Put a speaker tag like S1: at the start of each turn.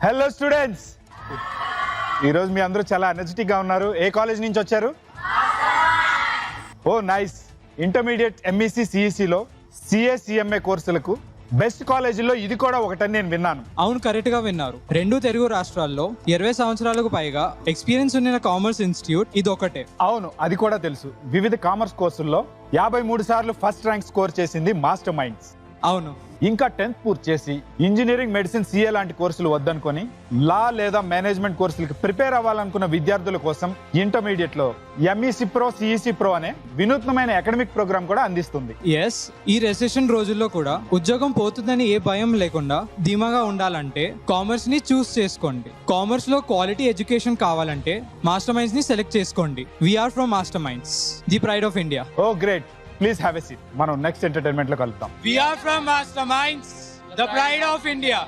S1: Hello students, ఈరోజు మీ అందరూ చాలా ఎనర్జెటిక్గా ఉన్నారు. ఏ కాలేజ్ నుంచి వచ్చారు? ఓ నైస్. ఇంటర్మీడియట్ ఎంఈసీ సిఈసిలో సిఏ కోర్సులకు బెస్ట్ కాలేజీల్లో ఇది కూడా ఒకటని నేను విన్నాను.
S2: అవును, కరెక్ట్ గా విన్నారు. 2 తెలుగు రాష్ట్రాల్లో 20 సంవత్సరాలకు పైగా ఎక్స్పీరియన్స్ ఉన్న కామర్స్ ఇన్స్టిట్యూట్ ఇది ఒకటే.
S1: అవును, అది కూడా తెలుసు. వివిధ కామర్స్ కోర్సుల్లో 53 సార్లు ఫస్ట్ ర్యాంక్ స్కోర్ చేసింది మాస్టర్ మైండ్స్.
S2: అవును,
S1: ఇంకా 10th పూర్తి చేసి ఇంజనీరింగ్, మెడిసిన్, సిఏ లాంటి కోర్సులు వద్దనుకొని లా లేదా మేనేజ్మెంట్ కోర్సులకు ప్రిపేర్ అవ్వాలనుకున్న విద్యార్థుల కోసం ఇంటర్మీడియట్ లో ఎంఈసి ప్రో, సిఈసి ప్రో అనే వినూత్నమైన అకాడమిక్ ప్రోగ్రామ్ కూడా అందిస్తుంది.
S2: ఎస్, ఈ రెసెషన్ రోజుల్లో కూడా ఉద్యోగం పోతుందని ఏ భయం లేకుండా ధీమాగా ఉండాలంటే కామర్స్ ని చూస్ చేసుకోండి. కామర్స్ లో క్వాలిటీ ఎడ్యుకేషన్ కావాలంటే మాస్టర్ మైండ్స్ ని సెలెక్ట్ చేసుకోండి. We are from Master Minds, the pride of India.
S1: Oh great, please have a seat. మనం నెక్స్ట్ ఎంటర్టైన్మెంట్ లో కలుద్దాం.
S2: We are from Master Minds, the pride of India.